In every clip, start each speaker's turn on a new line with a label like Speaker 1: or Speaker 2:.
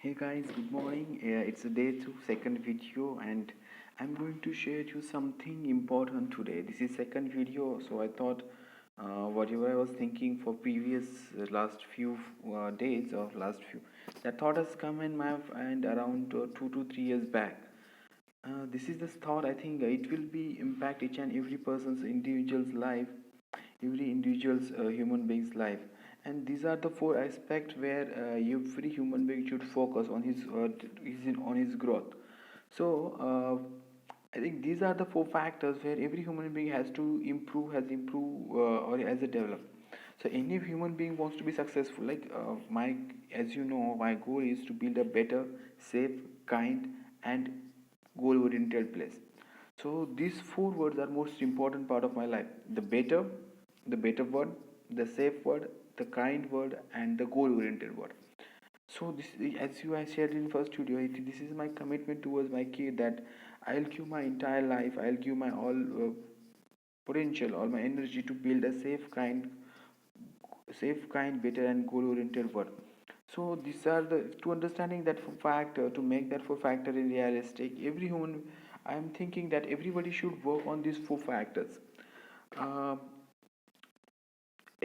Speaker 1: Hey guys, good morning. It's a day two, second video, and I'm going to share you something important today. This is second video, so I thought whatever I was thinking for previous last few days or last few, that thought has come in my mind around 2 to 3 years back. This is the thought. I think it will be impact each and every person's individual's life, every individual's human being's life, and these are the four aspects where every human being should focus on his growth. So I think these are the four factors where every human being has to improve or has a develop. So any human being wants to be successful, like my as you know, my goal is to build a better, safe, kind, and goal oriented place. So these four words are most important part of my life: the better word, the safe word, the kind word, and the goal oriented word. So this, as you I shared in first video, this is my commitment towards my kid, that I'll give my entire life, I'll give my all potential, all my energy to build a safe, kind, better, and goal oriented world. So these are the to understanding that for factor, to make that for factor in realistic. Every human, I am thinking that everybody should work on these four factors. Uh,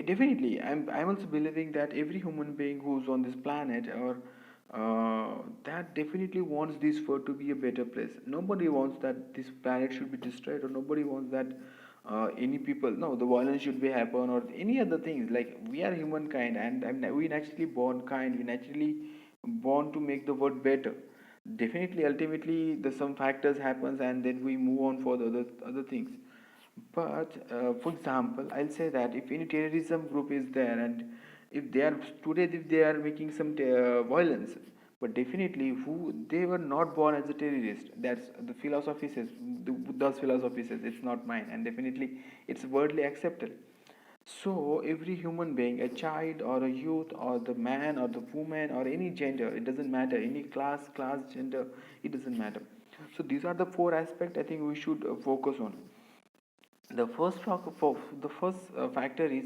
Speaker 1: Definitely, I'm also believing that every human being who's on this planet, or that definitely wants this world to be a better place. Nobody wants that this planet should be destroyed, or nobody wants that any people, no, the violence should be happen, or any other things. Like, we are humankind, and we naturally born kind. We naturally born to make the world better. Definitely, ultimately, the some factors happens, and then we move on for the other things. But for example, I'll say that if any terrorism group is there, and if they are today, if they are making some violence, but definitely who they were not born as a terrorist. That's the philosophy says. The Buddha's philosophy says it's not mine, and definitely it's worldly accepted. So every human being, a child or a youth or the man or the woman or any gender, it doesn't matter. Any class, gender, it doesn't matter. So these are the four aspects I think we should focus on. The first factor is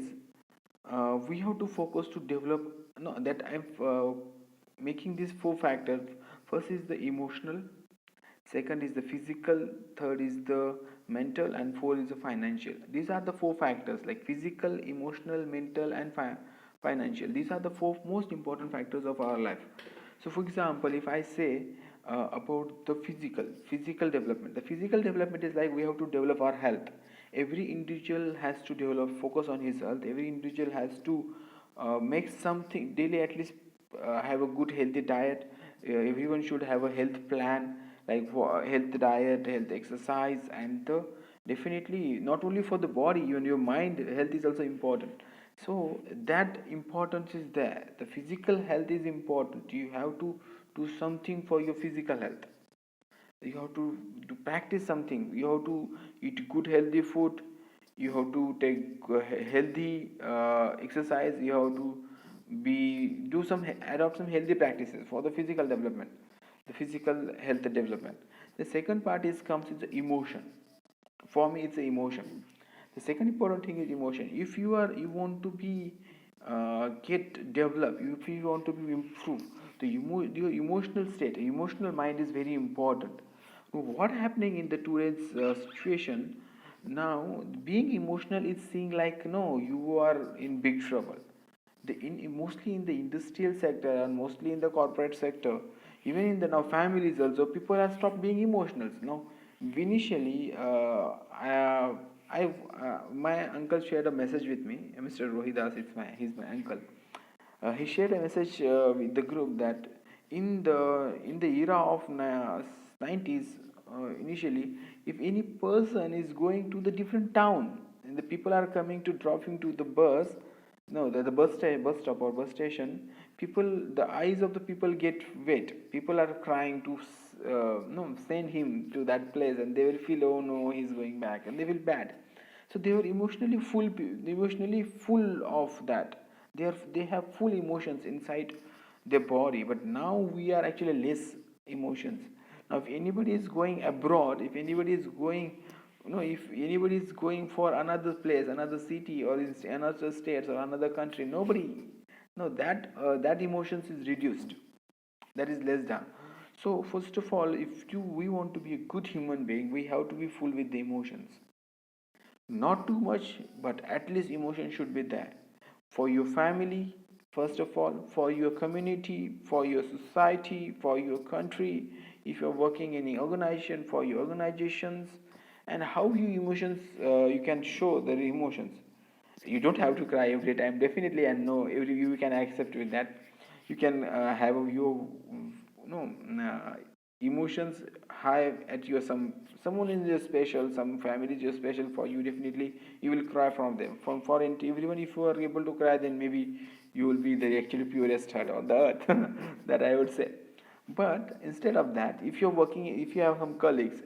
Speaker 1: we have to focus to develop, no, that I'm making these four factors. First is the emotional, second is the physical, third is the mental, and four is the financial. These are the four factors, like physical, emotional, mental, and financial. These are the four most important factors of our life. So for example, if I say about the physical development, the physical development is like we have to develop our health. Every individual has to develop focus on his health. Every individual has to make something daily, at least have a good healthy diet. Everyone should have a health plan, like for health diet, health exercise, and definitely not only for the body, even your mind health is also important. So that importance is there. The physical health is important. You have to do something for your physical health. You have to practice something. You have to eat good healthy food. You have to take healthy exercise. You have to be do some adopt some healthy practices for the physical development, the physical health development. The second part is comes with the emotion. For me, it's the emotion. The second important thing is emotion. If you want to be get develop, if you want to be improve, your emotional state, emotional mind is very important. What happening in the today's situation now? Being emotional is seen like, no, you are in big trouble. Mostly in the industrial sector and mostly in the corporate sector, even in the now families also, people have stopped being emotional. Now, initially, my uncle shared a message with me, Mr. Rohidas. He's my uncle. He shared a message with the group that in the era of 90s, initially, if any person is going to the different town and the people are coming to drop him to the bus, no, the bus stop or bus station, people, the eyes of the people get wet. People are crying to no, send him to that place, and they will feel, oh no, he's going back, and they feel bad. So they were emotionally full of that. They have full emotions inside their body. But now we are actually less emotions. Now, if anybody is going abroad, if anybody is going, if anybody is going for another place, another city, or in another states or another country, nobody, no, that emotions is reduced. that is less than. So first of all, if you we want to be a good human being, we have to be full with the emotions. Not too much, but at least emotion should be there for your family, first of all, for your community, for your society, for your country, if you're working in an organization, for your organizations, and how your emotions, you can show the emotions. You don't have to cry every time, definitely, and no, every you can accept with that. You can have your no emotions high at your someone is your special, some family is your special for you, definitely you will cry from them, from for everyone. If you are able to cry, then maybe you will be the actually purest heart on the earth. That I would say. But instead of that, if you're working, if you have some colleagues,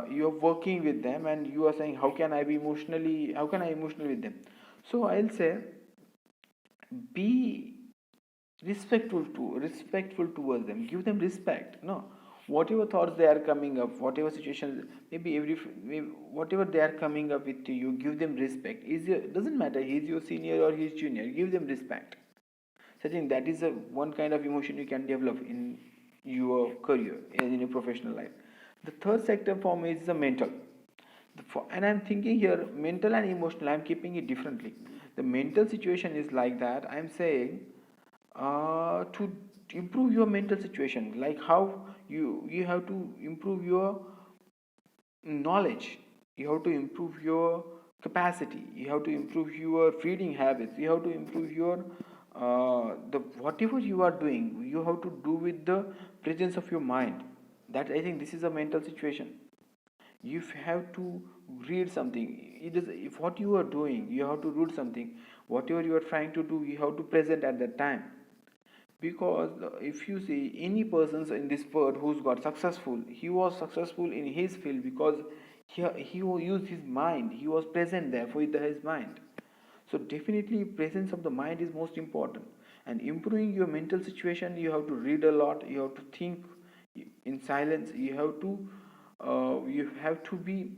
Speaker 1: you're working with them and you are saying, how can I emotionally with them? So I'll say, be respectful towards them, give them respect. No, whatever thoughts they are coming up, whatever situations, maybe whatever they are coming up with to you, give them respect. Doesn't matter he's your senior or he's junior, give them respect. So I think that is a one kind of emotion you can develop in your career and in your professional life. The third sector for me is the mental. And I'm thinking here, mental and emotional, I'm keeping it differently. The mental situation is like that. I'm saying, to improve your mental situation, like how you have to improve your knowledge, you have to improve your capacity, you have to improve your reading habits, you have to improve your the whatever you are doing, you have to do with the presence of your mind. That, I think, this is a mental situation. You have to read something. It is, if what you are doing, you have to read something, whatever you are trying to do, you have to present at that time. Because if you see any persons in this world who's got successful, he was successful in his field because he used his mind, he was present there for his mind. So definitely presence of the mind is most important. And improving your mental situation, you have to read a lot, you have to think in silence, you have to be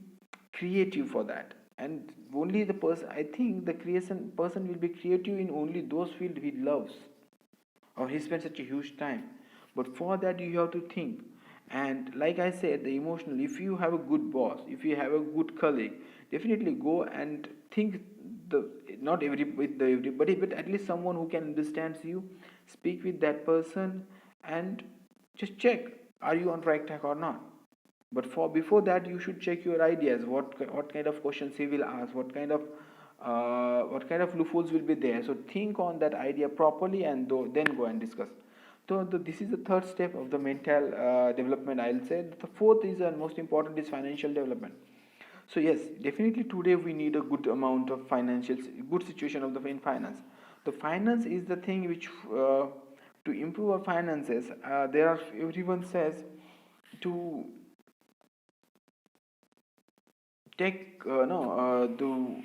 Speaker 1: creative for that. And only the person, I think the creation person will be creative in only those fields he loves or he spends such a huge time. But for that you have to think. And like I said, the emotional, if you have a good boss, if you have a good colleague, definitely go and think the not every with the everybody, but at least someone who can understands you. Speak with that person and just check, are you on right track or not. But for before that, you should check your ideas. What kind of questions he will ask? What kind of loopholes will be there? So think on that idea properly, and then go and discuss. So this is the third step of the mental development. I'll say the fourth is, and most important, is financial development. So yes, definitely today we need a good amount of financial, good situation of the in finance. The finance is the thing which, to improve our finances, there are, everyone says to take no to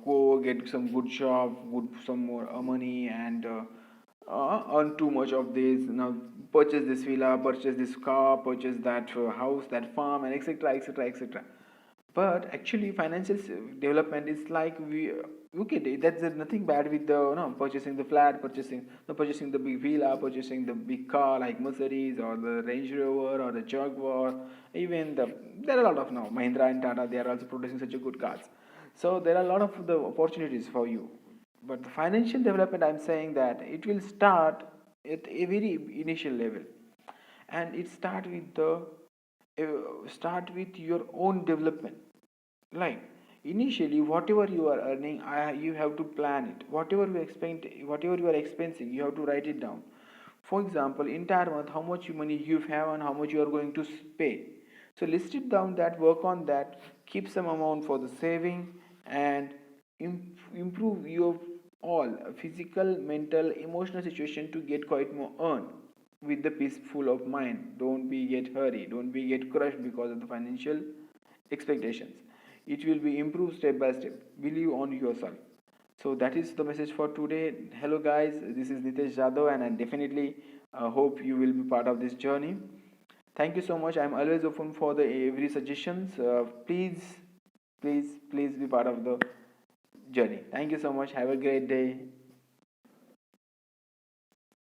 Speaker 1: go get some good job, good some more money, and earn too much of this. Now purchase this villa, purchase this car, purchase that house, that farm, and etc. etc. etc. But actually, financial development is like we, okay. That's nothing bad with the, purchasing the flat, purchasing the big villa, purchasing the big car like Mercedes or the Range Rover or the Jaguar. Even there are a lot of now Mahindra and Tata. They are also producing such a good cars. So there are a lot of the opportunities for you. But the financial development, I'm saying that it will start at a very initial level, and it start with your own development. Like initially, whatever you are earning, you have to plan it. Whatever you are expensing, you have to write it down. For example, entire month, how much money you have and how much you are going to pay. So list it down, that work on that, keep some amount for the saving, and improve your all physical, mental, emotional situation to get quite more earn with the peaceful of mind. Don't be get hurry, don't be get crushed because of the financial expectations. It will be improved step by step. Believe on yourself. So that is the message for today. Hello guys, this is Nitesh Jadhav, and I definitely hope you will be part of this journey. Thank you so much. I'm always open for the every suggestions. Please be part of the journey. Thank you so much. Have a great day.